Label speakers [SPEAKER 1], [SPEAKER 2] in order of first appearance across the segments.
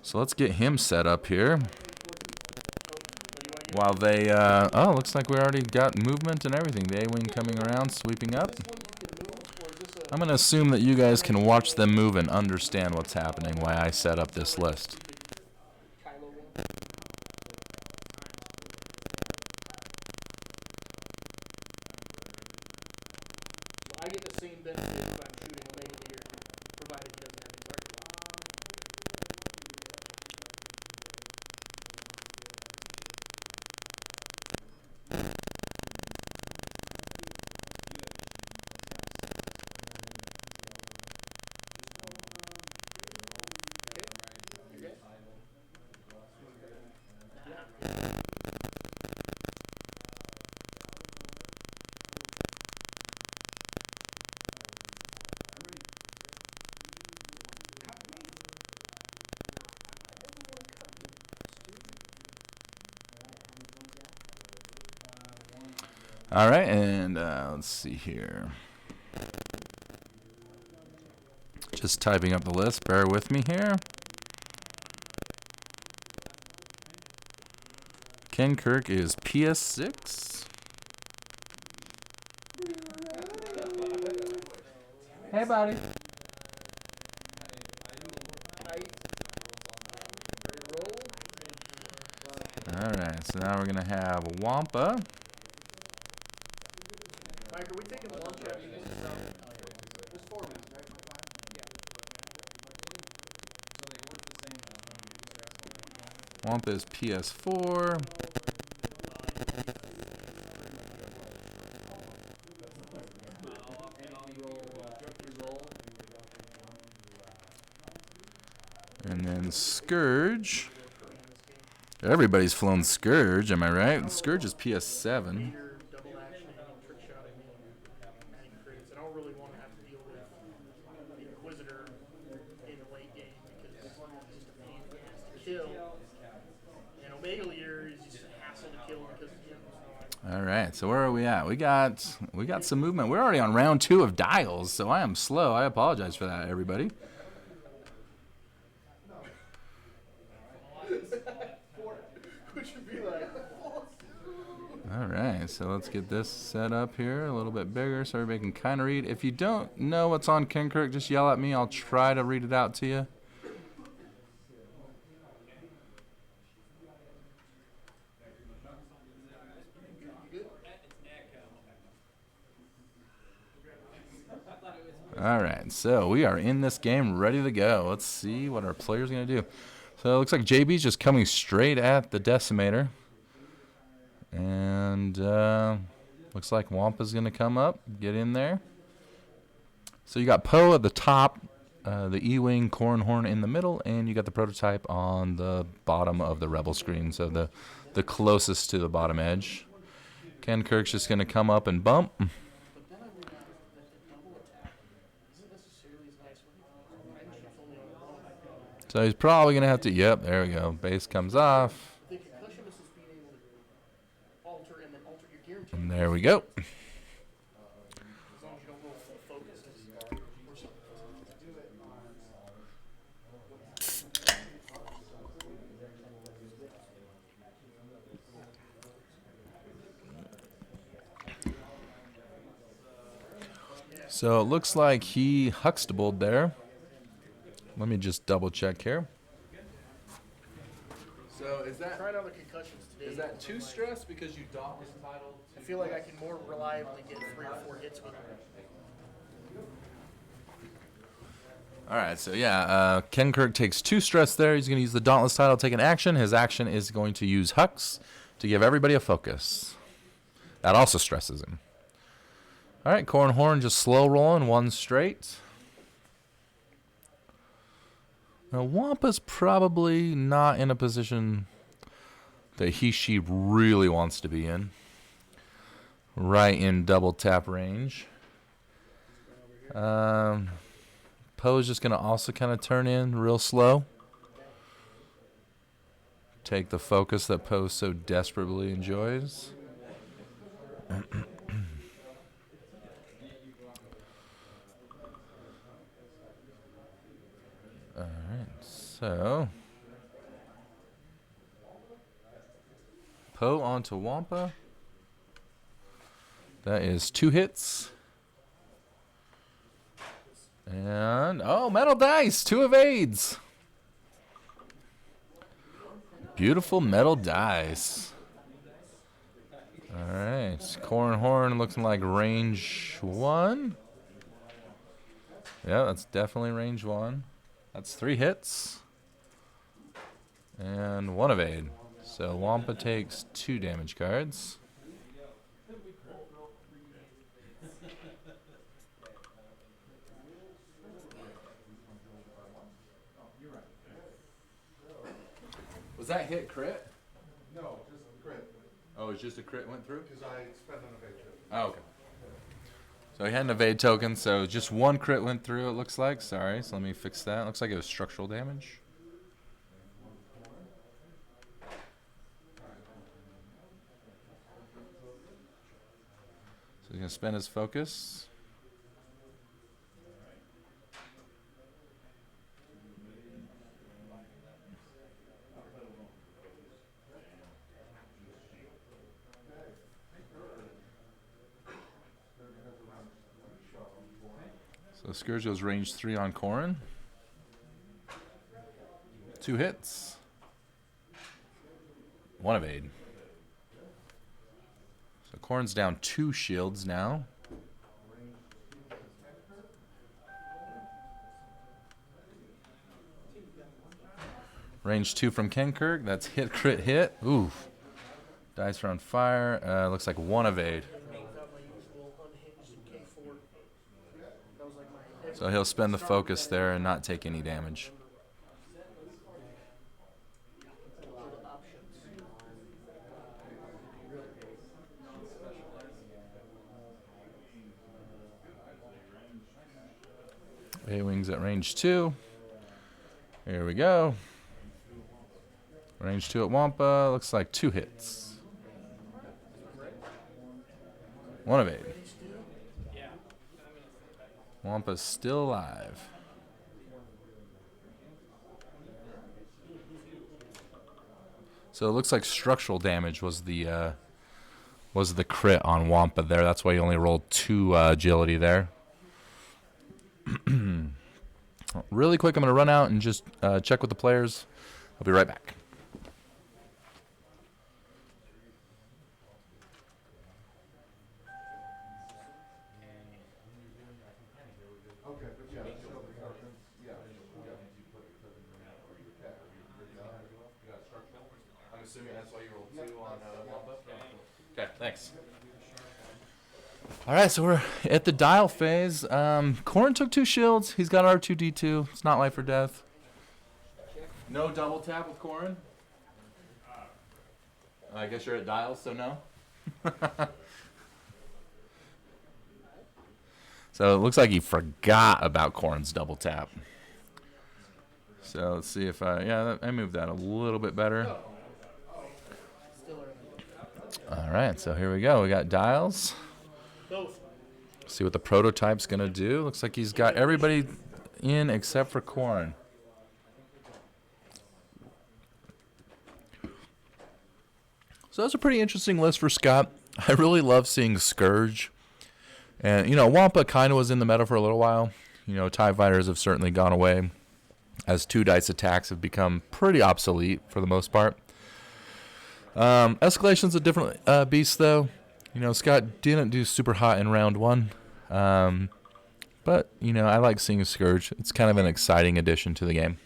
[SPEAKER 1] So let's get him set up here. While they, oh, looks like we already got movement and everything. The A-wing coming around, sweeping up. I'm going to assume that you guys can watch them move and understand what's happening while I set up this list.
[SPEAKER 2] I get the same benefit if I'm shooting Omega here, provided he doesn't have any target.
[SPEAKER 1] All right, and let's see here. Just typing up the list. Bear with me here. Ken Kirk is PS6. Hey, buddy. All right, so now we're going to have Wampa.
[SPEAKER 2] Mike, are we taking lunch after this is done? There's 4 of us, right?
[SPEAKER 1] Wampa is PS4. And then Scourge. Everybody's flown Scourge, am I right? Scourge is PS7.
[SPEAKER 2] Double action and trick shotting me, adding crits. I don't really want to have to deal with the Inquisitor in the late game because it's just a pain in the ass to kill. And Omega Leader is just a hassle to kill because
[SPEAKER 1] All right, so where are we at? We got some movement. We're already on round 2 of dials, so I am slow. I apologize for that, everybody. All right, so let's get this set up here a little bit bigger so everybody can kind of read. If you don't know what's on Ken Kirk, just yell at me. I'll try to read it out to you. All right, so we are in this game ready to go. Let's see what our player's going to do. So it looks like JB's just coming straight at the Decimator. And looks like Wampa's going to come up, get in there. So you got Poe at the top, the E-Wing Cornhorn in the middle, and you got the prototype on the bottom of the Rebel screen, so the closest to the bottom edge. Ken Kirk's just going to come up and bump. So he's probably going to have to, yep, there we go. Base comes off. And there we go. So it looks like he Huxtabled there. Let me just double check here. So is that
[SPEAKER 2] trying other concussions today?
[SPEAKER 1] Is that too stressed because you dauntless title?
[SPEAKER 2] I feel like I can more reliably get 3 or 4 hits with it.
[SPEAKER 1] All right, so yeah, Ken Kirk takes 2 stress there. He's going to use the Dauntless title, take an action. His action is going to use Hux to give everybody a focus. That also stresses him. All right, Cornhorn just slow rolling, 1 straight. Now, Wampa's probably not in a position that she really wants to be in. Right in double tap range. Poe's just going to also kind of turn in real slow. Take the focus that Poe so desperately enjoys. All right, so Poe onto Wampa. That is 2 hits. And, oh, metal dice. 2 evades. Beautiful metal dice. All right. Corn Horn looking like range 1. Yeah, that's definitely range 1. That's 3 hits. And 1 evade. So Wampa takes 2 damage cards. Was that hit crit?
[SPEAKER 3] No, just crit.
[SPEAKER 1] Oh, it's just a crit went through?
[SPEAKER 3] Because I spent an evade token.
[SPEAKER 1] Oh, okay. So he had an evade token, so just 1 crit went through, it looks like. Sorry, so let me fix that. Looks like it was structural damage. So he's going to spend his focus. So Scourge goes range 3 on Corrin. 2 hits. 1 evade. So Corrin's down 2 shields now. Range 2 from Kenkirk. That's hit, crit, hit. Oof. Dice are on fire. Looks like 1 evade. So he'll spend the focus there and not take any damage. A-Wings at range 2. Here we go. Range 2 at Wampa. Looks like 2 hits. 1 evade. Wampa's still alive. So it looks like structural damage was the crit on Wampa there. That's why he only rolled 2 agility there. Really quick, I'm going to run out and just check with the players. I'll be right back. I'm assuming that's why you rolled 2 on Wampa? Okay, thanks. All right, so we're at the dial phase. Corrin took 2 shields. He's got R2D2. It's not life or death. No double tap with Corrin. I guess you're at dials, so no. So it looks like he forgot about Corrin's double tap. So let's see if I moved that a little bit better. All right, so here we go. We got dials. See what the prototype's going to do. Looks like he's got everybody in except for Corrin. So that's a pretty interesting list for Scott. I really love seeing Scourge. And, Wampa kind of was in the meta for a little while. TIE fighters have certainly gone away as 2 dice attacks have become pretty obsolete for the most part. Escalation's a different beast, though. Scott didn't do super hot in round 1. But, I like seeing Scourge. It's kind of an exciting addition to the game.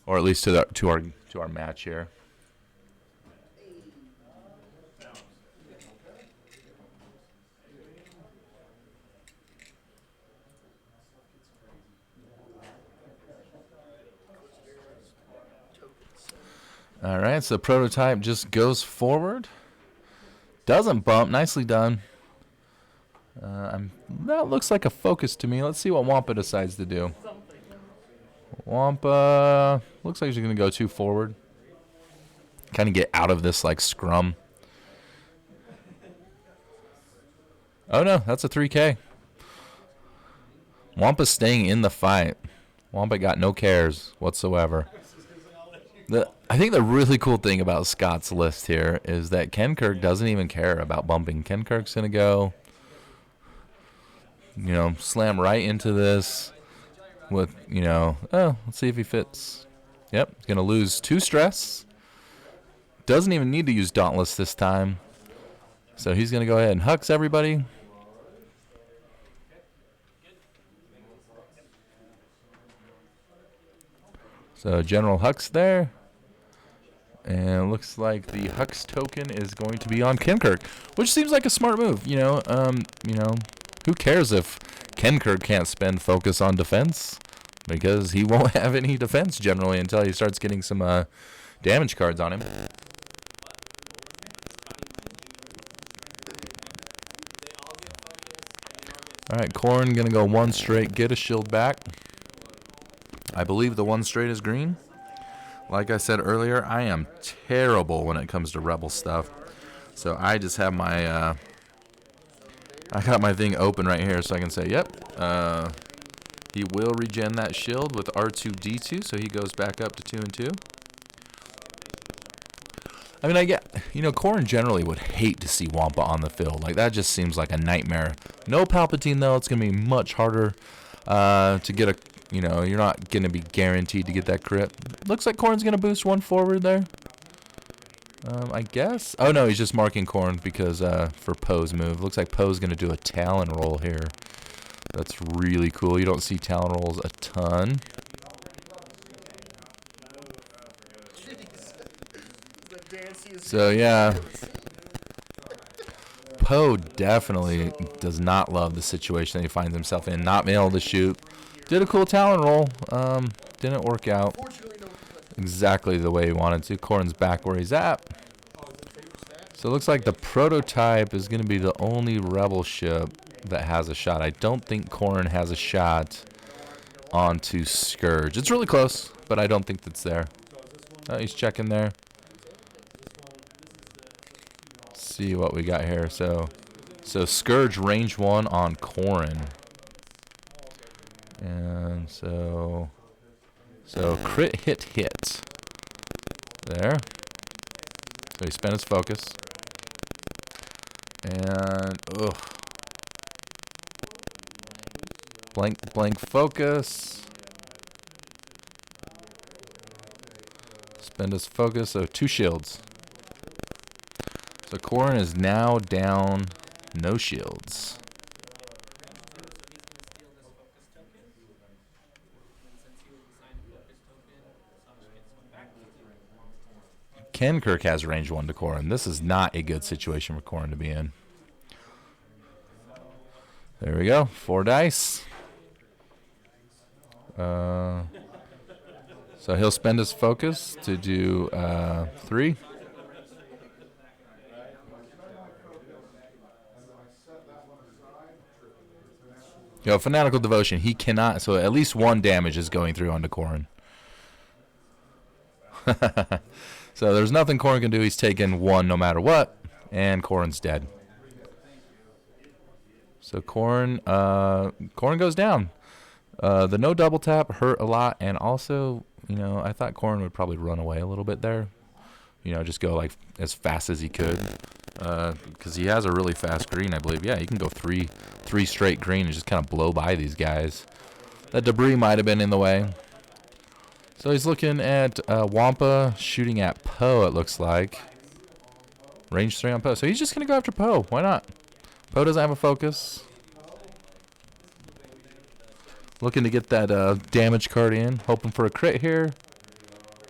[SPEAKER 1] Or at least to our match here. All right, so prototype just goes forward. Doesn't bump. Nicely done. That looks like a focus to me. Let's see what Wampa decides to do. Wampa looks like he's going to go 2 forward. Kind of get out of this scrum. Oh no, that's a 3K. Wampa's staying in the fight. Wampa got no cares whatsoever. I think the really cool thing about Scott's list here is that Ken Kirk doesn't even care about bumping. Ken Kirk's going to go, slam right into this with, let's see if he fits. Yep, he's going to lose 2 stress. Doesn't even need to use Dauntless this time. So he's going to go ahead and Hux everybody. So General Hux there. And it looks like the Hux token is going to be on Kenkirk, which seems like a smart move. Who cares if Kenkirk can't spend focus on defense? Because he won't have any defense generally until he starts getting some damage cards on him. Alright, Corrin going to go 1 straight, get a shield back. I believe the 1 straight is green. Like I said earlier, I am terrible when it comes to Rebel stuff. So I just have my, I got my thing open right here so I can say, yep, he will regen that shield with R2-D2, so he goes back up to 2 and 2. I mean, Corrin generally would hate to see Wampa on the field. Like, that just seems like a nightmare. No Palpatine, though. It's going to be much harder to get a, you're not going to be guaranteed to get that crit. Looks like Corrin's going to boost 1 forward there. I guess. Oh, no, he's just marking Corrin because for Poe's move. Looks like Poe's going to do a Talon roll here. That's really cool. You don't see Talon rolls a ton. So, yeah. Poe definitely does not love the situation that he finds himself in. Not being able to shoot. Did a cool Talon roll. Didn't work out exactly the way he wanted to. Corrin's back where he's at. So it looks like the prototype is going to be the only Rebel ship that has a shot. I don't think Corrin has a shot onto Scourge. It's really close, but I don't think that's there. He's checking there. See what we got here. So Scourge range 1 on Corrin. And so crit hit. There. So he spent his focus. And blank focus. Spend his focus, so 2 shields. So Corrin is now down no shields. Kenkirk has range 1 to Corrin. This is not a good situation for Corrin to be in. There we go. 4 dice. So he'll spend his focus to do 3. Fanatical Devotion. He cannot. So at least 1 damage is going through onto Corrin. So there's nothing Corrin can do. He's taken 1 no matter what. And Corrin's dead. So Corrin goes down. The no double tap hurt a lot. And also, I thought Corrin would probably run away a little bit there. Just go like as fast as he could. Because he has a really fast green, I believe. Yeah, he can go three straight green and just kind of blow by these guys. That debris might have been in the way. So he's looking at Wampa shooting at Poe, it looks like. Range 3 on Poe. So he's just going to go after Poe. Why not? Poe doesn't have a focus. Looking to get that damage card in. Hoping for a crit here.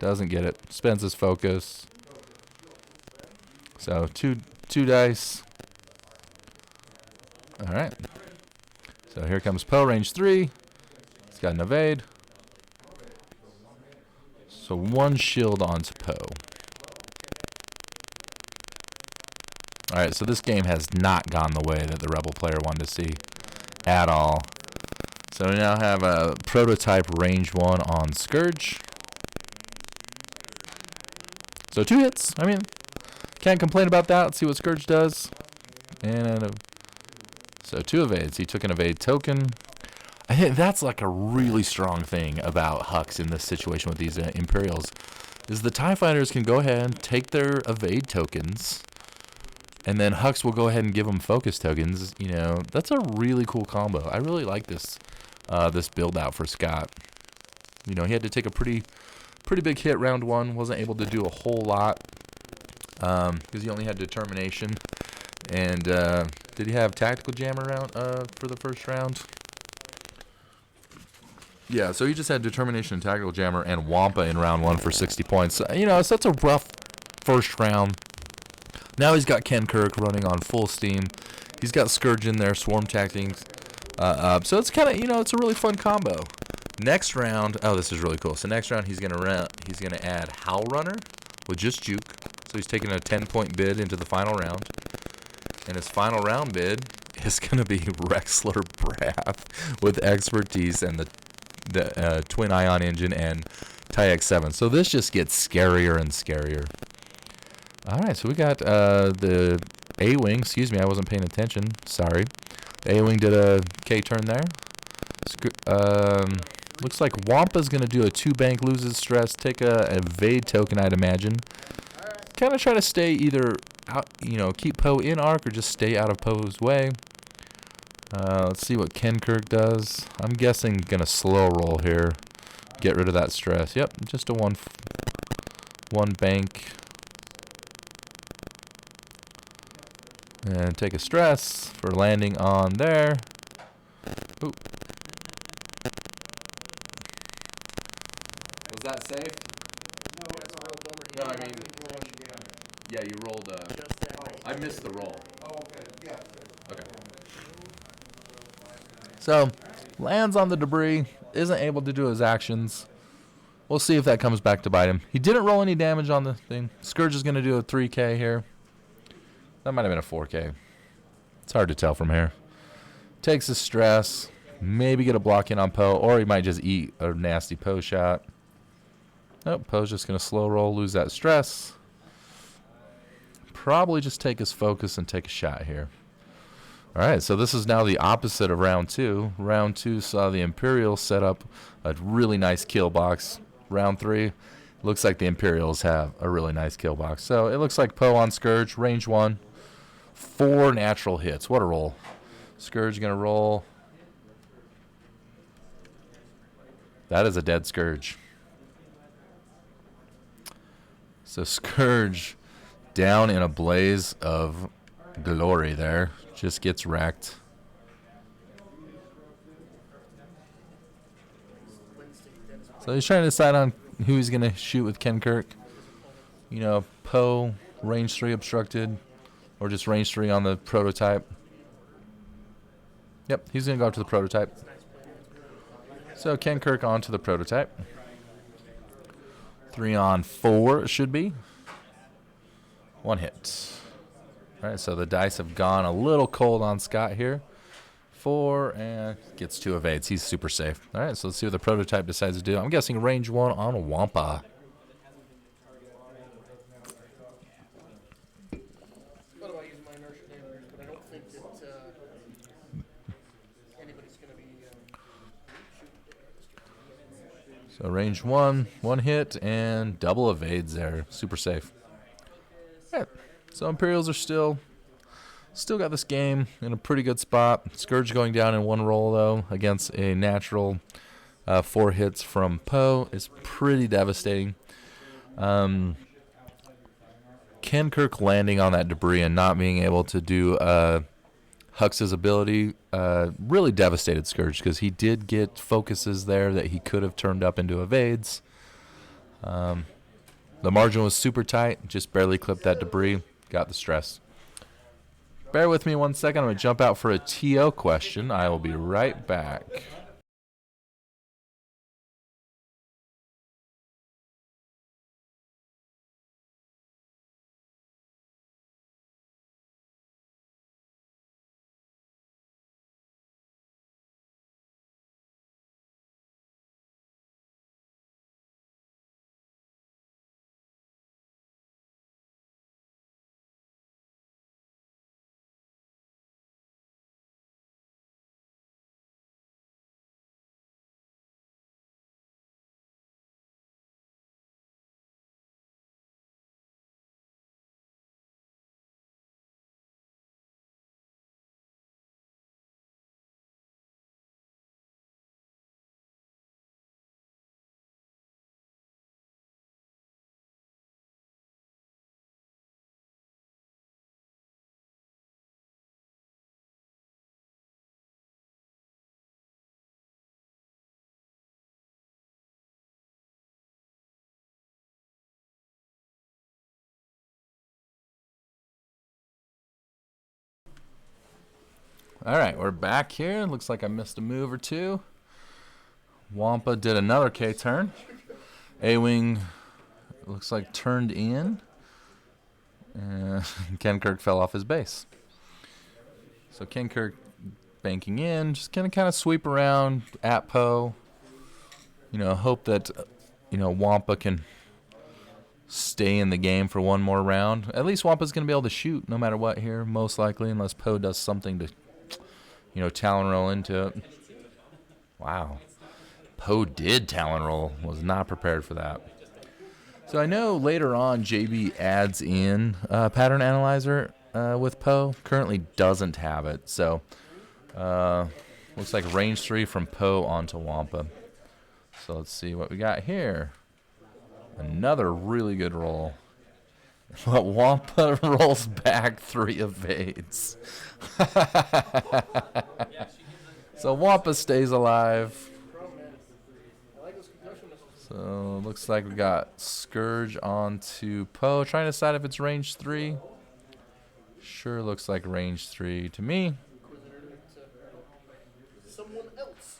[SPEAKER 1] Doesn't get it. Spends his focus. So two dice. All right. So here comes Poe, range 3. He's got an evade. So 1 shield onto Poe. All right, so this game has not gone the way that the Rebel player wanted to see at all. So we now have a prototype range 1 on Scourge. So 2 hits. I mean, can't complain about that. Let's see what Scourge does. And so 2 evades. He took an evade token. I think that's like a really strong thing about Hux in this situation with these Imperials. is the TIE Fighters can go ahead and take their evade tokens, and then Hux will go ahead and give them focus tokens. You know, that's a really cool combo. I really like this this build out for Scott. You know, he had to take a pretty big hit round one. Wasn't able to do a whole lot because he only had determination. And did he have tactical jammer round for the first round? Yeah, so he just had determination and tactical jammer and Wampa in round one for 60 points. You know, so that's a rough first round. Now he's got Ken Kirk running on full steam. He's got Scourge in there, swarm tactics up. So it's kind of, you know, it's a really fun combo. Next round, oh, this is really cool. So next round he's gonna add Howl Runner with just Juke. So he's taking a 10-point bid into the final round. And his final round bid is gonna be Rexler Brath with expertise and the twin ion engine and TIE X7. So this just gets scarier and scarier. All right, so we got the A-Wing. Excuse me, I wasn't paying attention. Sorry. The A-Wing did a K turn there. Looks like Wampa's going to do a 2-bank, loses stress, take a evade token, I'd imagine. Kind of try to stay either out, you know, keep Poe in arc or just stay out of Poe's way. Let's see what Ken Kirk does. I'm guessing going to slow roll here. Get rid of that stress. Yep, just a one bank. And take a stress for landing on there. Ooh. Was that safe? No, I mean, yeah, you rolled I missed the roll.
[SPEAKER 3] Oh, okay, yeah.
[SPEAKER 1] Okay. So, lands on the debris, isn't able to do his actions. We'll see if that comes back to bite him. He didn't roll any damage on the thing. Scourge is going to do a 3K here. That might have been a 4K. It's hard to tell from here. Takes his stress. Maybe get a block in on Poe, or he might just eat a nasty Poe shot. Nope, Poe's just going to slow roll, lose that stress. Probably just take his focus and take a shot here. All right, so this is now the opposite of round two. Round two saw the Imperials set up a really nice kill box. Round three, looks like the Imperials have a really nice kill box. So it looks like Poe on Scourge, range 1. 4 natural hits. What a roll. Scourge going to roll. That is a dead Scourge. So Scourge down in a blaze of glory there. Just gets wrecked. So he's trying to decide on who he's going to shoot with Ken Kirk. You know, Poe, range 3 obstructed, or just range 3 on the prototype. Yep, he's going to go up to the prototype. So Ken Kirk onto the prototype. 3 on 4 it should be. 1 hit. All right, so the dice have gone a little cold on Scott here. 4 and gets 2 evades. He's super safe. All right, so let's see what the prototype decides to do. I'm guessing range 1 on Wampa.
[SPEAKER 2] Thought about using my inertia dampers, but I don't think that anybody's going to be shooting.
[SPEAKER 1] So range 1, 1 hit, and double evades there. Super safe. All right, so Imperials are still got this game in a pretty good spot. Scourge going down in 1 roll, though, against a natural 4 hits from Poe is pretty devastating. Ken Kirk landing on that debris and not being able to do Hux's ability really devastated Scourge because he did get focuses there that he could have turned up into evades. The margin was super tight, just barely clipped that debris, got the stress. Bear with me 1 second. I'm going to jump out for a TO question. I will be right back. All right, we're back here. Looks like I missed a move or two. Wampa did another K turn. A-Wing looks like turned in. Ken Kirk fell off his base. So Ken Kirk banking in, just gonna kind of sweep around at Poe. Hope that Wampa can stay in the game for one more round. At least Wampa's gonna be able to shoot no matter what here, most likely, unless Poe does something to talon roll into it. Wow. Poe did talon roll. Was not prepared for that. So I know later on JB adds in pattern analyzer with Poe. Currently doesn't have it. So looks like range 3 from Poe onto Wampa. So let's see what we got here. Another really good roll. But Wampa rolls back 3 evades. So Wampa stays alive. So looks like we got Scourge onto Poe. Trying to decide if it's range 3. Sure looks like range 3 to me.
[SPEAKER 2] Someone else.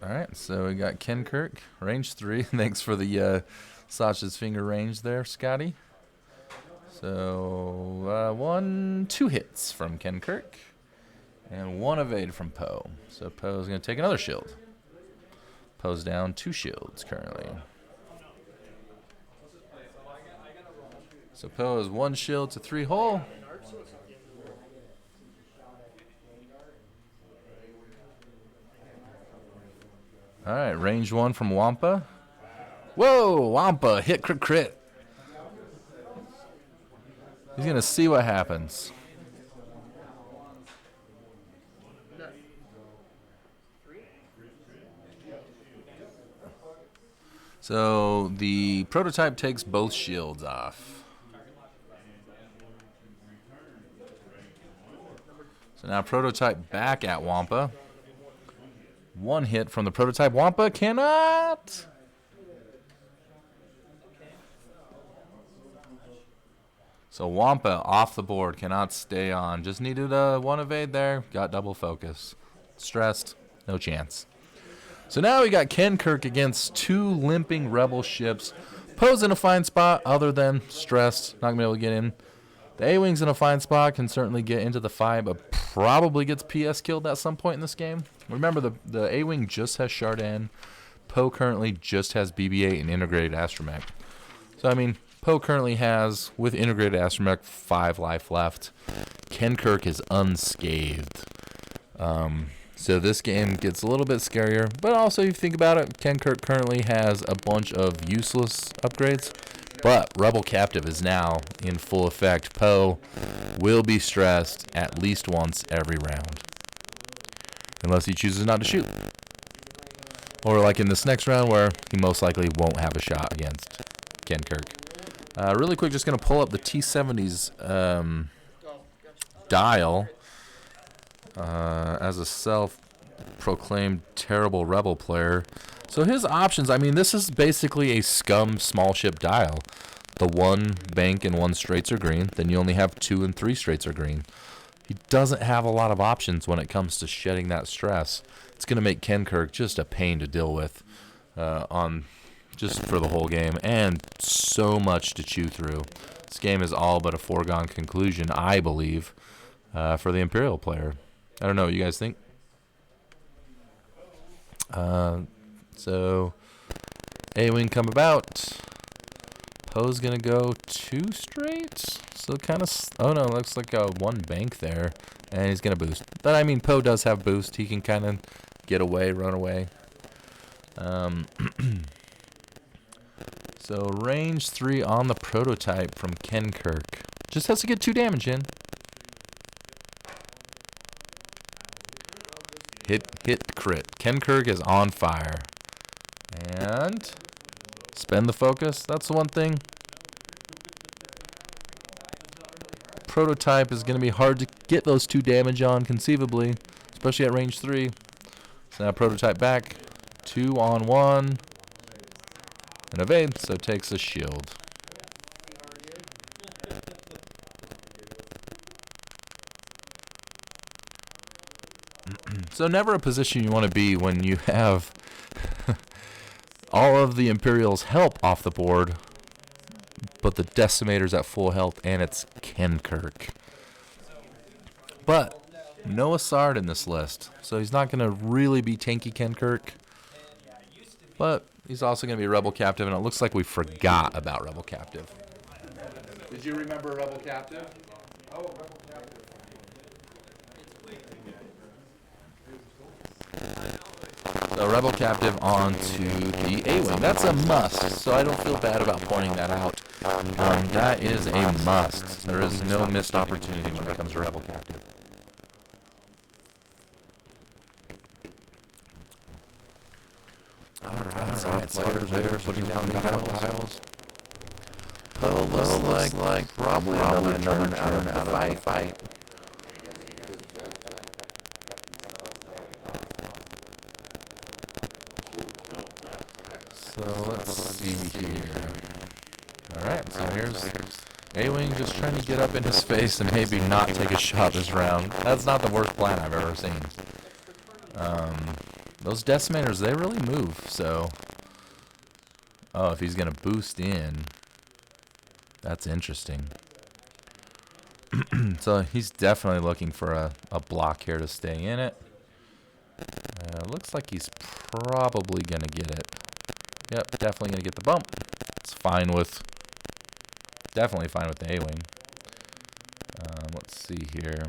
[SPEAKER 1] All right, so we got Ken Kirk, range 3. Thanks for the Sasha's finger range there, Scotty. So 2 hits from Ken Kirk and 1 evade from Poe. So Poe's going to take another shield. Poe's down 2 shields currently. So Poe is 1 shield to 3 hull. All right, range 1 from Wampa. Whoa, Wampa, hit crit crit. He's going to see what happens. So the prototype takes both shields off. So now prototype back at Wampa. 1 hit from the prototype. Wampa cannot. So Wampa off the board, cannot stay on. Just needed 1 evade there. Got double focus. Stressed, no chance. So now we got Ken Kirk against 2 limping Rebel ships. Poe's in a fine spot other than stressed. Not going to be able to get in. The A-Wing's in a fine spot. Can certainly get into the fight, but probably gets PS killed at some point in this game. Remember, the A-Wing just has Chardin. Poe currently just has BB-8 and integrated astromech. So, I mean, Poe currently has, with integrated astromech, 5 life left. Ken Kirk is unscathed. So this game gets a little bit scarier, but also if you think about it, Ken Kirk currently has a bunch of useless upgrades, but Rebel Captive is now in full effect. Poe will be stressed at least once every round, unless he chooses not to shoot. Or like in this next round where he most likely won't have a shot against Ken Kirk. Really quick, just going to pull up the T-70's dial. As a self-proclaimed terrible Rebel player. So his options, I mean, this is basically a scum small ship dial. The 1 bank and 1 straights are green. Then you only have 2 and 3 straights are green. He doesn't have a lot of options when it comes to shedding that stress. It's going to make Ken Kirk just a pain to deal with just for the whole game. And so much to chew through. This game is all but a foregone conclusion, I believe, for the Imperial player. I don't know what you guys think. So A-Wing come about. Poe's going to go 2 straights. So kind of, oh no, looks like a 1 bank there. And he's going to boost. But I mean, Poe does have boost. He can kind of get away, run away. So range 3 on the prototype from Ken Kirk. Just has to get 2 damage in. Hit crit. Ken Kirk is on fire. And spend the focus. That's the one thing. Prototype is going to be hard to get those 2 damage on, conceivably, especially at range 3. So now prototype back. 2 on 1. And evade, so takes a shield. So never a position you want to be when you have all of the Imperials' help off the board, but the Decimator's at full health, and it's Kenkirk. But no Asard in this list, so he's not going to really be tanky Kenkirk. But he's also going to be Rebel Captive, and it looks like we forgot about Rebel Captive. Did you remember Rebel Captive?
[SPEAKER 3] Oh, Rebel Captive.
[SPEAKER 1] So Rebel Captive onto the A-Wing. That's a must, so I don't feel bad about pointing that out. That is a must. There is no missed opportunity when it comes to Rebel Captive. Alright, players there putting down the tiles. Poe looks like probably another turn out of the fight. So let's see here. Alright, so here's A-Wing just trying to get up in his face and maybe not take a shot this round. That's not the worst plan I've ever seen. Those Decimators, they really move, so... Oh, if he's going to boost in, that's interesting. So he's definitely looking for a block here to stay in it. Looks like he's probably going to get it. Yep, definitely going to get the bump. It's fine with... Definitely fine with the A-Wing. Let's see here.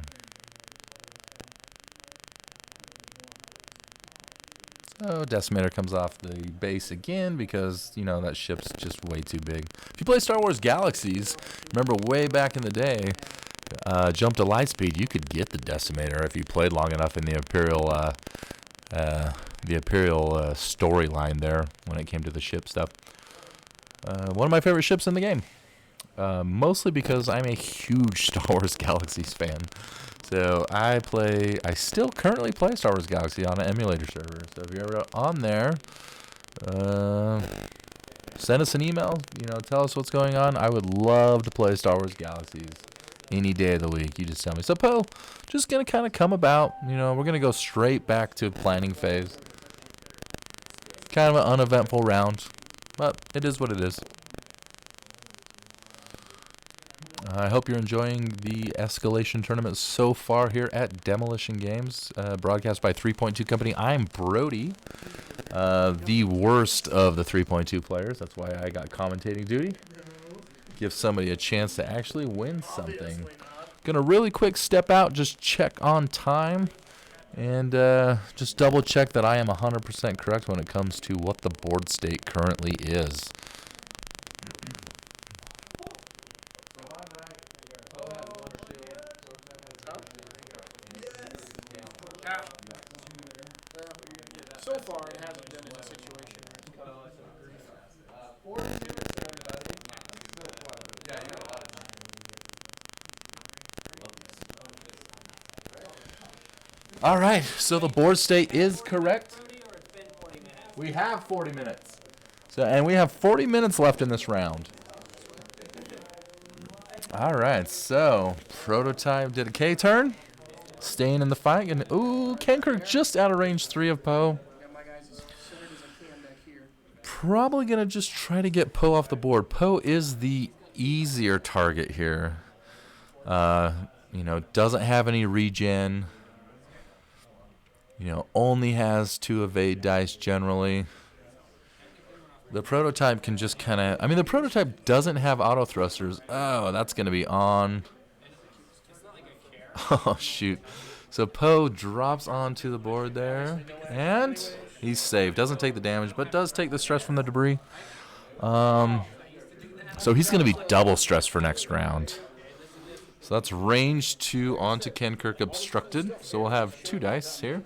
[SPEAKER 1] So Decimator comes off the base again because, you know, that ship's just way too big. If you play Star Wars Galaxies, remember way back in the day, Jump to Lightspeed, you could get the Decimator if you played long enough in the Imperial storyline there when it came to the ship stuff. One of my favorite ships in the game. Mostly because I'm a huge Star Wars Galaxies fan. So I still currently play Star Wars Galaxy on an emulator server. So if you're ever on there, send us an email. You know, tell us what's going on. I would love to play Star Wars Galaxies any day of the week. You just tell me. So Poe, just gonna kind of come about. You know, we're gonna go straight back to planning phase. Kind of an uneventful round, but it is what it is. I hope you're enjoying the Escalation tournament so far here at Demolition Games, broadcast by 3.2 Company. I'm Brody, the worst of the 3.2 players. That's why I got commentating duty. Give somebody a chance to actually win something. Gonna really quick step out, just check on time, and just double check that I am 100% correct when it comes to what the board state currently is.
[SPEAKER 2] So far, it hasn't been in a situation.
[SPEAKER 1] All right, so the board state is correct. We have 40 minutes. And we have 40 minutes left in this round. All right, so Prototype did a K turn, staying in the fight, and Kenkirk just out of range 3 of Poe. Probably gonna just try to get Poe off the board. Poe is the easier target here. You know, doesn't have any regen. You know, only has 2 evade dice generally. The Prototype can just kind of... I mean, the Prototype doesn't have auto thrusters. Oh, that's going to be on. Oh, shoot. So Poe drops onto the board there. And he's safe. Doesn't take the damage, but does take the stress from the debris. So he's going to be double stressed for next round. So that's range 2 onto Kenkirk obstructed. So we'll have 2 dice here.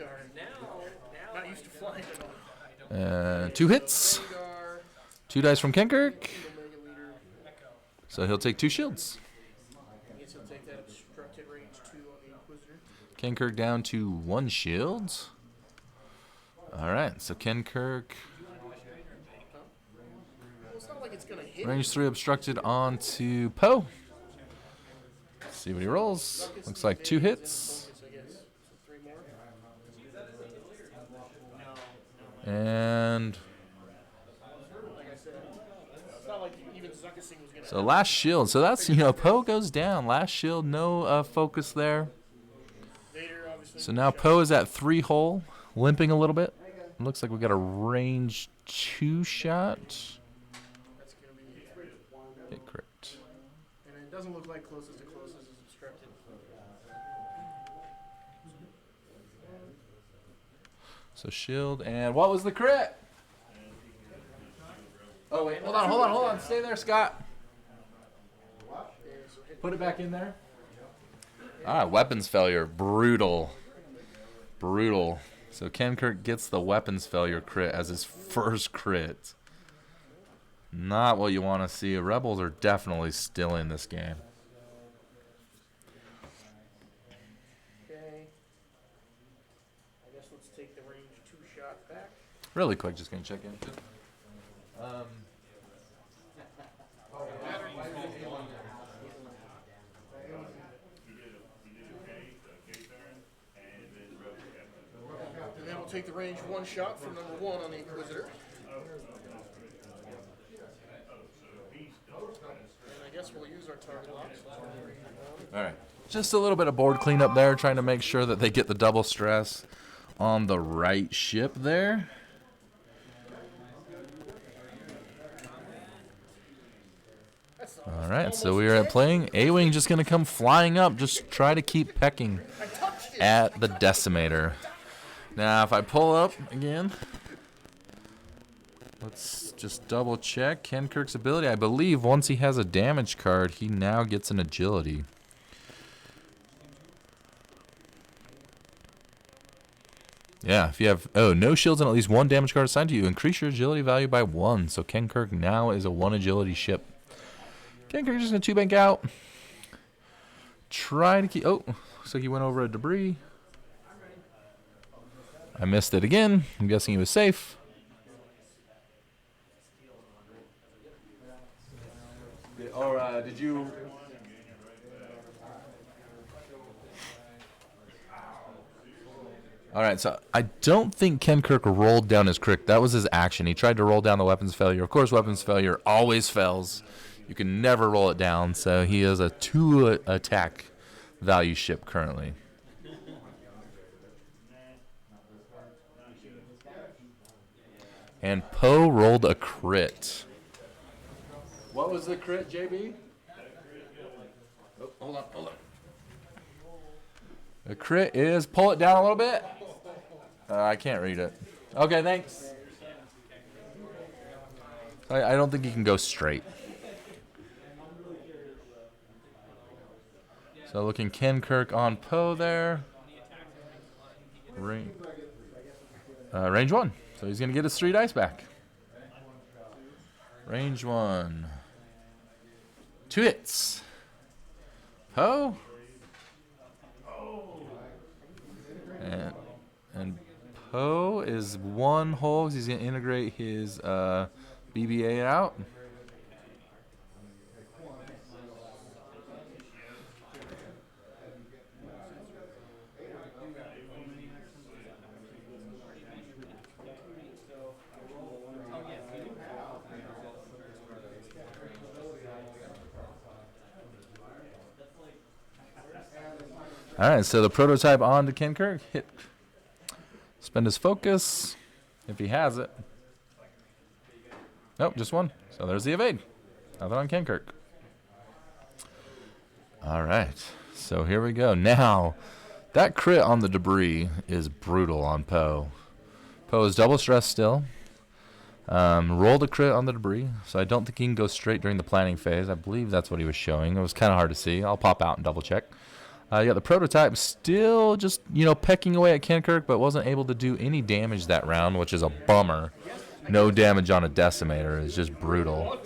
[SPEAKER 1] 2 hits. 2 dice from Kenkirk. So he'll take 2 shields. Kenkirk down to 1 shield. Alright, so Kenkirk. Range 3 obstructed onto Poe. See what he rolls. Looks like 2 hits. And
[SPEAKER 2] Like I said, it's not like even Zuckussing was going to.
[SPEAKER 1] so last shield. So that's, Poe goes down. Last shield, no focus there.
[SPEAKER 2] Vader obviously.
[SPEAKER 1] So now Poe is at 3 hole, limping a little bit. Looks like we got a range 2 shot.
[SPEAKER 2] That's going to be.
[SPEAKER 1] Hit crit.
[SPEAKER 2] And it doesn't look like closest to closest is obstructed.
[SPEAKER 1] So shield, and what was the crit? Oh wait, hold on. Stay there, Scott. Put it back in there. Weapons failure. Brutal. So Ken Kirk gets the weapons failure crit as his first crit. Not what you want to see. Rebels are definitely still in this game.
[SPEAKER 2] Okay. I guess let's take the range 2 shot back.
[SPEAKER 1] Really quick, just gonna check in.
[SPEAKER 2] And then we'll take the range 1 shot from number 1 on the Inquisitor. And I guess we'll use our target locks.
[SPEAKER 1] All right. Just a little bit of board cleanup there, trying to make sure that they get the double stress on the right ship there. All right, so we are at playing. A-Wing just going to come flying up, just try to keep pecking at the Decimator. Now, if I pull up again, let's just double check Ken Kirk's ability. I believe once he has a damage card, he now gets an agility. Yeah, if you have, no shields and at least 1 damage card assigned to you, increase your agility value by 1. So Ken Kirk now is a 1 agility ship. Ken Kirk just going to 2-bank out. Try to keep, looks like he went over a debris. I missed it again. I'm guessing he was safe. Or did you... All right, so I don't think Ken Kirk rolled down his crit. That was his action. He tried to roll down the weapons failure. Of course, weapons failure always fails. You can never roll it down, so he is a 2 attack value ship currently. And Poe rolled a crit. What was the crit, JB? Oh, hold on. The crit is, pull it down a little bit. I can't read it. Okay, thanks. I don't think he can go straight. So looking Ken Kirk on Poe there. Range 1. So he's going to get his 3 dice back. Range 1. 2 hits. Poe. And Poe is 1 hole. He's going to integrate his BB-8 out. All right, so the prototype on to Ken Kirk. Hit. Spend his focus, if he has it. Nope, just 1. So there's the evade. Nothing on Ken Kirk. All right, so here we go. Now, that crit on the debris is brutal on Poe. Poe is double stressed still. Rolled a crit on the debris, so I don't think he can go straight during the planning phase. I believe that's what he was showing. It was kind of hard to see. I'll pop out and double check. You got the prototype still just, pecking away at Ken Kirk, but wasn't able to do any damage that round, which is a bummer. No damage on a Decimator is just brutal.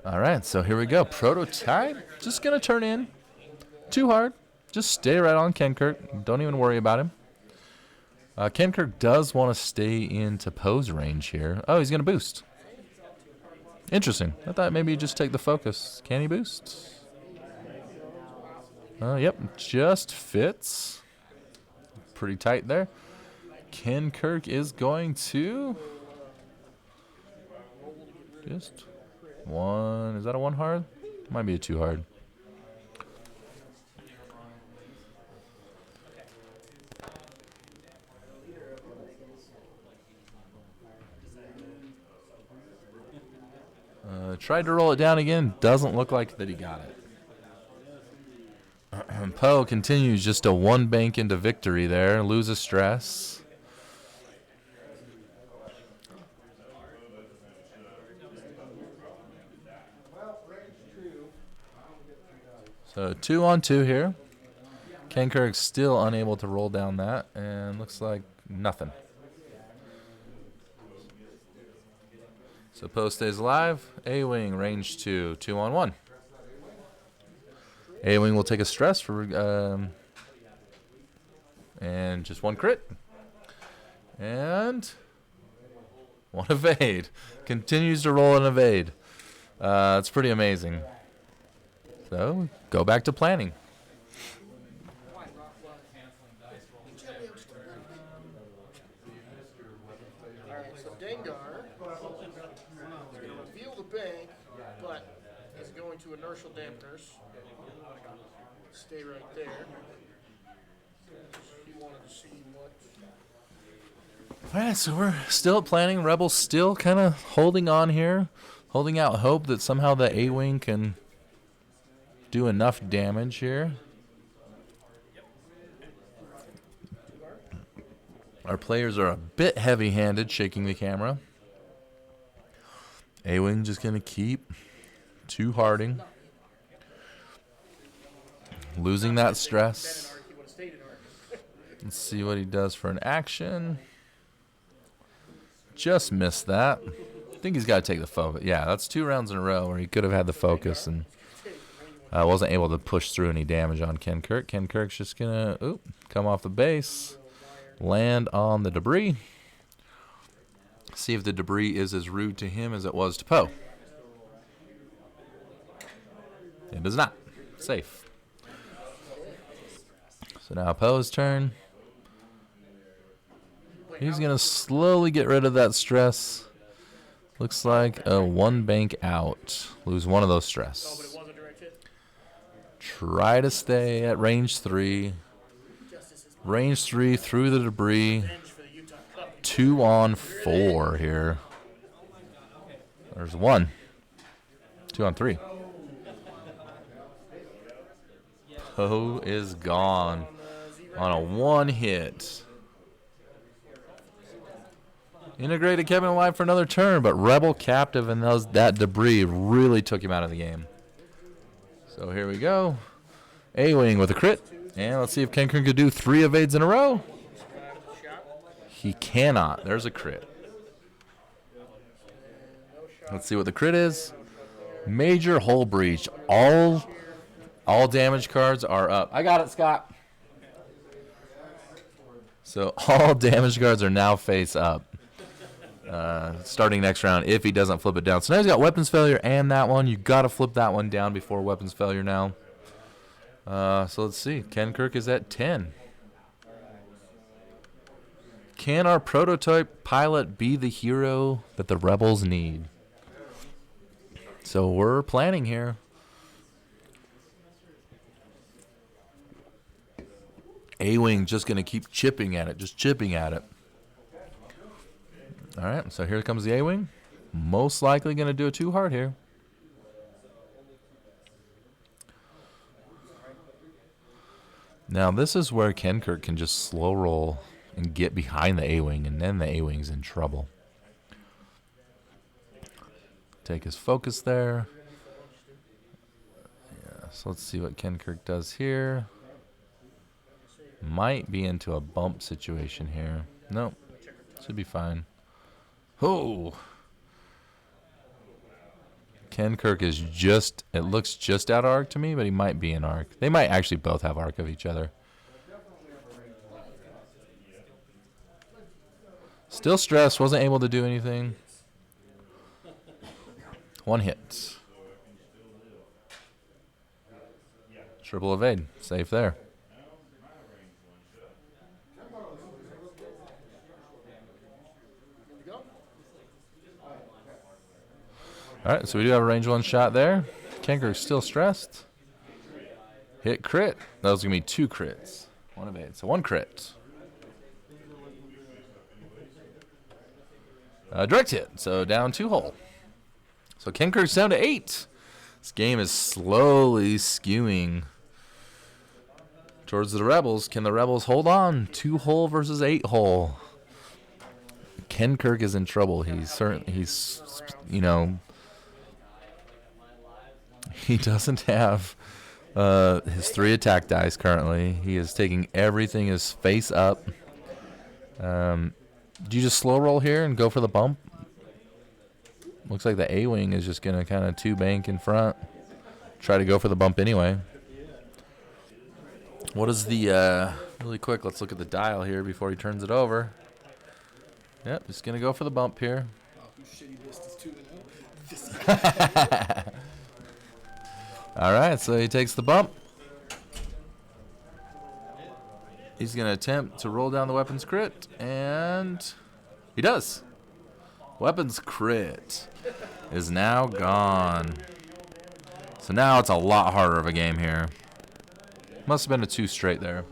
[SPEAKER 1] All right, so here we go. Prototype just going to turn in. Too hard. Just stay right on Ken Kirk. Don't even worry about him. Ken Kirk does want to stay into Poe's range here. Oh, he's going to boost. Interesting. I thought maybe he'd just take the focus. Can he boost? Yep, just fits. Pretty tight there. Ken Kirk is going to
[SPEAKER 2] Roll to get rid of
[SPEAKER 1] just one. Is that a one hard? Might be a two hard. Tried to roll it down again. Doesn't look like that he got it. Poe continues just a one bank into victory there. Loses stress. So 2 on 2 here. Ken Kirk's still unable to roll down that, and looks like nothing. So Poe stays alive. A-Wing, range 2, 2 on 1. A-Wing will take a stress for, and just one crit. And one evade. Continues to roll an evade. It's pretty amazing. So go back to planning.
[SPEAKER 2] Alright, so Dengar is going to reveal the bank, but is going to inertial dampeners. Stay right there. He wanted to see what.
[SPEAKER 1] Alright, so we're still at planning. Rebels still kind of holding on here. Holding out hope that somehow the A-Wing can do enough damage here. Our players are a bit heavy-handed, shaking the camera. A-Wing just going to keep two-harding. Losing that stress. Let's see what he does for an action. Just missed that. I think he's got to take the focus. Yeah, that's 2 rounds in a row where he could have had the focus and wasn't able to push through any damage on Ken Kirk. Ken Kirk's just going to come off the base. Land on the debris. See if the debris is as rude to him as it was to Poe. It is not. Safe. So now Poe's turn. He's going to slowly get rid of that stress. Looks like a 1 bank out. Lose 1 of those stress. Try to stay at range 3. Range 3 through the debris. 2 on 4 here. There's 1. 2 on 3. Poe is gone on a 1 hit. Integrated kept him alive for another turn, but Rebel captive and that debris really took him out of the game. So here we go. A-Wing with a crit. And let's see if Ken Kirk could do 3 evades in a row. He cannot. There's a crit. Let's see what the crit is. Major hull breach. All damage cards are up. I got it, Scott. So all damage cards are now face up. Starting next round if he doesn't flip it down. So now he's got weapons failure and that one. You got to flip that one down before weapons failure now. So let's see. Ken Kirk is at 10. Can our prototype pilot be the hero that the Rebels need? So we're planning here. A-Wing just going to keep chipping at it. Just chipping at it. All right, so here comes the A-Wing. Most likely going to do a 2 hard here. Now, this is where Ken Kirk can just slow roll and get behind the A-Wing, and then the A-Wing's in trouble. Take his focus there. Yeah, so let's see what Ken Kirk does here. Might be into a bump situation here. Nope, should be fine. Oh! Ken Kirk is just, it looks just out of arc to me, but he might be in arc. They might actually both have arc of each other. Still stressed, wasn't able to do anything. 1 hit. Triple evade, safe there. All right, so we do have a range 1 shot there. Kenkirk's still stressed. Hit crit. That was going to be 2 crits. 1 of 8. So 1 crit. Direct hit. So down 2 hole. So Kenkirk's down to 8. This game is slowly skewing towards the Rebels. Can the Rebels hold on? 2 hole versus 8 hole. Kenkirk is in trouble. He's you know, he doesn't have his 3 attack dice currently. He is taking everything his face up. Do you just slow roll here and go for the bump? Looks like the A-wing is just going to kind of 2-bank in front. Try to go for the bump anyway. What is the, really quick, let's look at the dial here before he turns it over. Yep, just going to go for the bump here.
[SPEAKER 4] Oh, whose shitty list is 2-0?
[SPEAKER 1] All right, so he takes the bump. He's going to attempt to roll down the weapons crit, and he does. Weapons crit is now gone. So now it's a lot harder of a game here. Must have been a 2 straight there.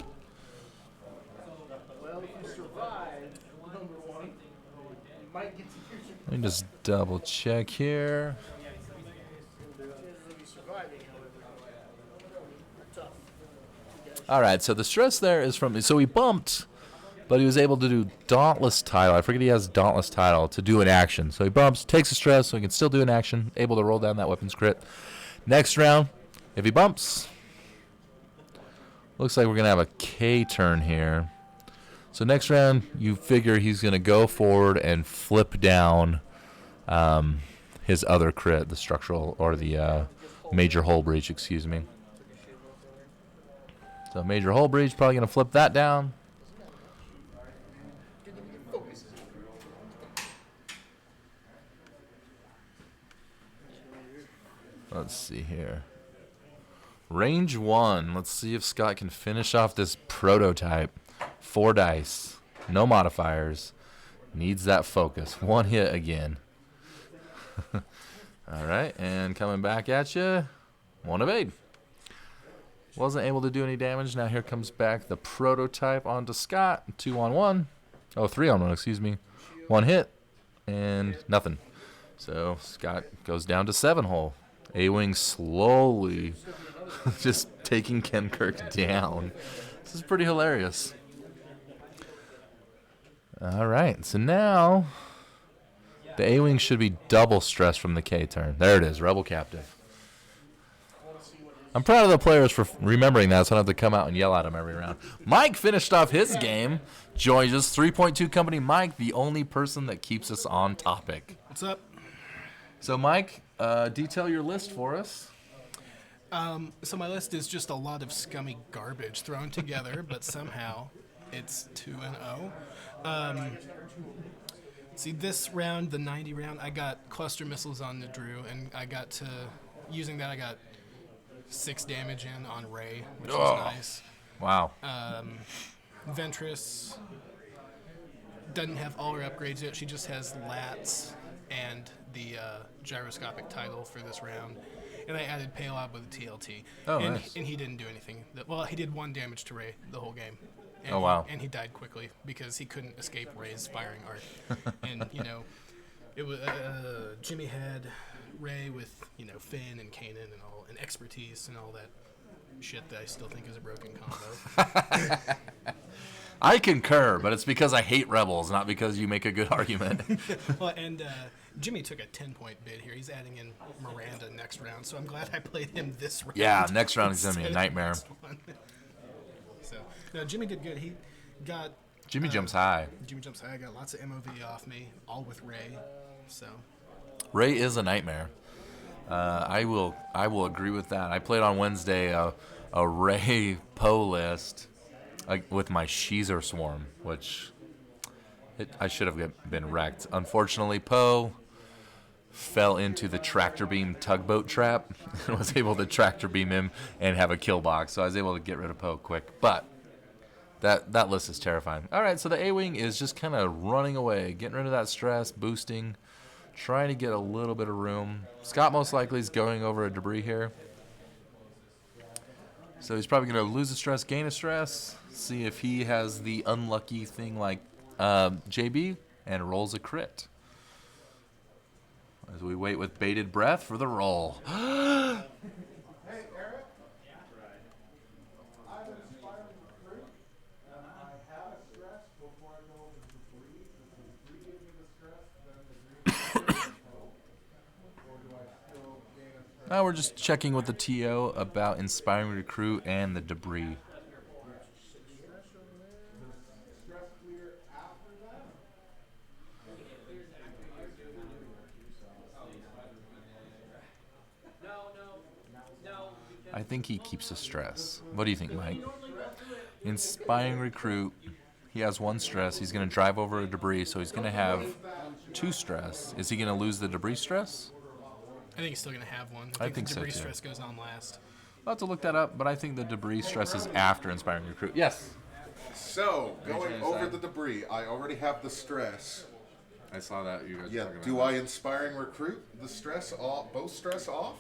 [SPEAKER 2] Well, if you survive number 1, you might get to use your
[SPEAKER 1] Let me just double check here.
[SPEAKER 2] chances of you surviving, however, are tough. You guys
[SPEAKER 1] All right, so the stress there is from, so he bumped, but he was able to do Dauntless Title. I forget he has Dauntless Title to do an action. So he bumps, takes a stress, so he can still do an action, able to roll down that weapons crit. Next round, if he bumps, looks like we're going to have a K turn here. So next round, you figure he's going to go forward and flip down his other crit, the structural, or the major hull breach, excuse me. So major hull breach, probably going to flip that down. Let's see here. Range 1. Let's see if Scott can finish off this prototype. 4 dice. No modifiers. Needs that focus. 1 hit again. All right, and coming back at you. 1 of 8. Wasn't able to do any damage. Now here comes back the prototype onto Scott. 2 on 1. Oh, 3 on 1, excuse me. 1 hit and nothing. So Scott goes down to 7 hole. A-Wing slowly just taking Kenkirk down. This is pretty hilarious. All right, so now the A-Wing should be double stressed from the K turn. There it is, Rebel Captive. I'm proud of the players for remembering that, so I don't have to come out and yell at them every round. Mike finished off his game. Joins us, 3.2 company. Mike, the only person that keeps us on topic.
[SPEAKER 4] What's up?
[SPEAKER 1] So, Mike, detail your list for us.
[SPEAKER 4] So my list is just a lot of scummy garbage thrown together, but somehow it's 2-0. See, this round, the 90 round, I got cluster missiles on the Drew, and I got to, using that, I got 6 damage in on Ray, which was nice.
[SPEAKER 1] Wow.
[SPEAKER 4] Ventress doesn't have all her upgrades yet. She just has lats and the gyroscopic title for this round. And I added Paylob with a TLT.
[SPEAKER 1] Oh,
[SPEAKER 4] and,
[SPEAKER 1] nice.
[SPEAKER 4] And he didn't do anything. Well, he did 1 damage to Ray the whole game. And
[SPEAKER 1] Oh, wow.
[SPEAKER 4] And he died quickly because he couldn't escape Ray's firing arc. And, you know, it was Jimmy had Ray with, you know, Finn and Kanan and all, and expertise and all that shit that I still think is a broken combo.
[SPEAKER 1] I concur, but it's because I hate Rebels, not because you make a good argument.
[SPEAKER 4] Well, and Jimmy took a 10-point bid here. He's adding in Miranda next round, so I'm glad I played him this round.
[SPEAKER 1] Yeah, next round is going to be a
[SPEAKER 4] instead of
[SPEAKER 1] nightmare.
[SPEAKER 4] next one. So, no, Jimmy did good. He got...
[SPEAKER 1] Jimmy jumps high.
[SPEAKER 4] Jimmy jumps high. I got lots of MOV off me, all with Ray. So,
[SPEAKER 1] Ray is a nightmare. I will agree with that. I played on Wednesday a Ray Poe list with my Sheezer Swarm, which I should have been wrecked. Unfortunately, Poe fell into the tractor beam tugboat trap and was able to tractor beam him and have a kill box. So I was able to get rid of Poe quick. But that list is terrifying. All right, so the A-Wing is just kind of running away, getting rid of that stress, boosting, trying to get a little bit of room. Scott most likely is going over a debris here. So he's probably going to lose a stress, gain a stress, see if he has the unlucky thing like JB, and rolls a crit. As we wait with bated breath for the roll.
[SPEAKER 3] Hey, Eric? I'm an inspiring recruit, and I have a stress before I go over the debris. Does the debris give me the stress, then the green or do I still gain a stress?
[SPEAKER 1] Now we're just checking with the TO about inspiring recruit and the debris.
[SPEAKER 3] Stress clear after that?
[SPEAKER 1] I think he keeps the stress. What do you think, Mike? Inspiring recruit. He has 1 stress. He's going to drive over a debris, so he's going to have 2 stress. Is he going to lose the debris stress?
[SPEAKER 4] I think he's still going to have one.
[SPEAKER 1] I think
[SPEAKER 4] the
[SPEAKER 1] so,
[SPEAKER 4] debris
[SPEAKER 1] too.
[SPEAKER 4] stress goes on last.
[SPEAKER 1] I'll have to look that up, but I think the debris stress is after inspiring recruit. Yes.
[SPEAKER 3] So, going
[SPEAKER 1] trying to
[SPEAKER 3] over
[SPEAKER 1] decide?
[SPEAKER 3] the debris, I already have the stress.
[SPEAKER 1] I saw that you guys
[SPEAKER 3] Yeah, do I inspiring recruit the stress off, both stress off?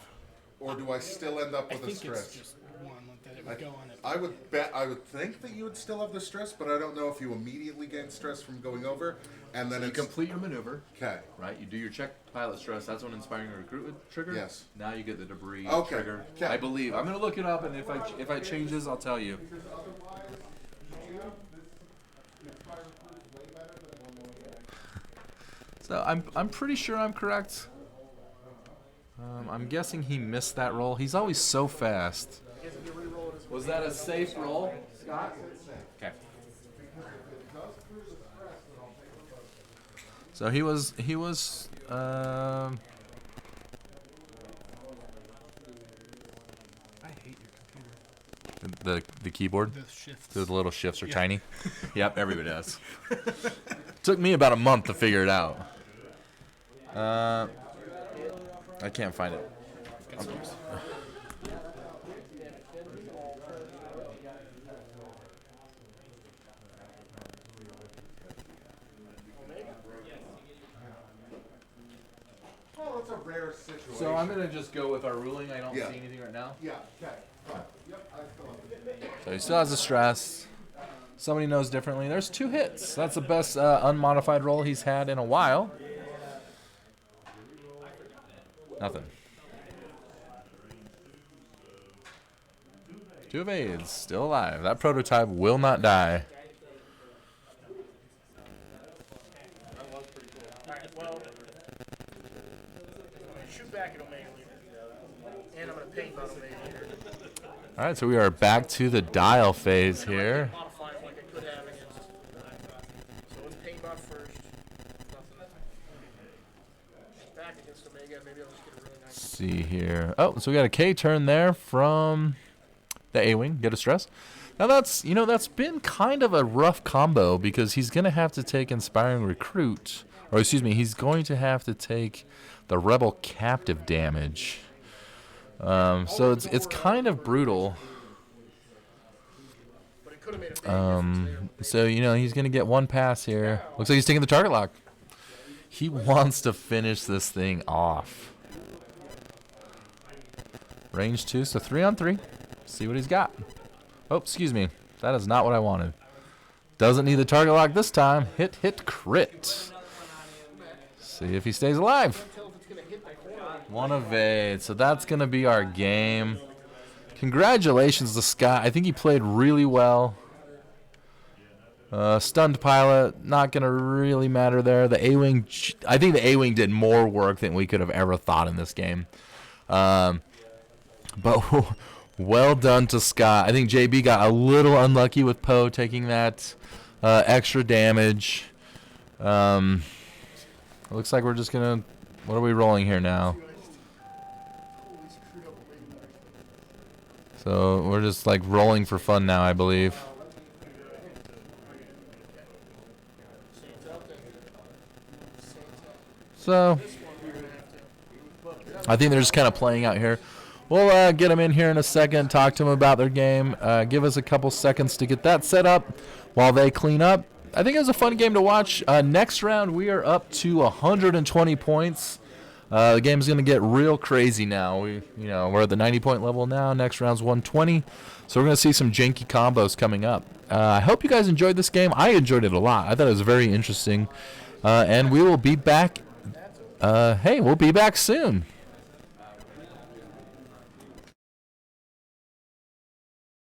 [SPEAKER 3] Or do I still end up
[SPEAKER 4] I
[SPEAKER 3] with a
[SPEAKER 4] think
[SPEAKER 3] stress?
[SPEAKER 4] it's just one that it would go on it.
[SPEAKER 3] I would bet. I would think that you would still have the stress, but I don't know if you immediately gain stress from going over, and then
[SPEAKER 1] You
[SPEAKER 3] it's
[SPEAKER 1] complete your maneuver,
[SPEAKER 3] okay.
[SPEAKER 1] right? You do your check pilot stress. That's when inspiring recruit would trigger.
[SPEAKER 3] Yes.
[SPEAKER 1] Now you get the debris
[SPEAKER 3] Okay.
[SPEAKER 1] trigger.
[SPEAKER 3] Okay.
[SPEAKER 1] I believe. I'm gonna look it up, and if I changes, I'll tell you. So I'm pretty sure I'm correct. I'm guessing he missed that roll. He's always so fast. Was that a safe roll, Scott? Okay. So he was
[SPEAKER 4] I hate your computer.
[SPEAKER 1] the keyboard.
[SPEAKER 4] The shifts.
[SPEAKER 1] The little shifts are
[SPEAKER 4] Yeah.
[SPEAKER 1] tiny. Yep, everybody does. Took me about a month to figure it out. I can't find it.
[SPEAKER 3] Well, it's a rare situation.
[SPEAKER 1] So I'm gonna just go with our ruling. I don't
[SPEAKER 3] Yeah.
[SPEAKER 1] see anything right now.
[SPEAKER 3] Yeah. Okay. Fine. Yep. I still have it.
[SPEAKER 1] So he still has the stress. Somebody knows differently. There's 2 hits. That's the best unmodified roll he's had in a while. Nothing. 2 evades. Still alive. That prototype will not die.
[SPEAKER 2] Alright, well, shoot back at Omega Leader. And I'm going to paint on Omega Leader.
[SPEAKER 1] All right, so we are back to the dial phase here.
[SPEAKER 2] Modify it like I could have against. So let's paint bot first. Nothing. Back against Omega. Maybe I'll just get a really nice.
[SPEAKER 1] See here. Oh, so we got a K turn there from the A-Wing. Get a stress. Now that's been kind of a rough combo because he's going to have to take Inspiring Recruit. Or excuse me, he's going to have to take the Rebel Captive damage. So it's kind of brutal.
[SPEAKER 2] But it could have made a big difference there.
[SPEAKER 1] So he's going to get 1 pass here. Looks like he's taking the target lock. He wants to finish this thing off. Range 2, so 3 on 3. See what he's got. Oh, excuse me. That is not what I wanted. Doesn't need the target lock this time. Hit, crit. See if he stays alive. 1 evade. So that's going to be our game. Congratulations to Scott. I think he played really well. Stunned pilot, not going to really matter there. The A-Wing, I think the A-Wing did more work than we could have ever thought in this game. But well done to Scott. I think JB got a little unlucky with Poe taking that extra damage. Looks like we're just going to... What are we rolling here now? So we're just like rolling for fun now, I believe. So I think they're just kind of playing out here. We'll get them in here in a second, talk to them about their game, give us a couple seconds to get that set up while they clean up, I think it was a fun game to watch. Next round, we are up to 120 points. The game's going to get real crazy now. We're at the 90-point level now. Next round's 120. So we're going to see some janky combos coming up. I hope you guys enjoyed this game. I enjoyed it a lot. I thought it was very interesting. And we will be back. We'll be back soon.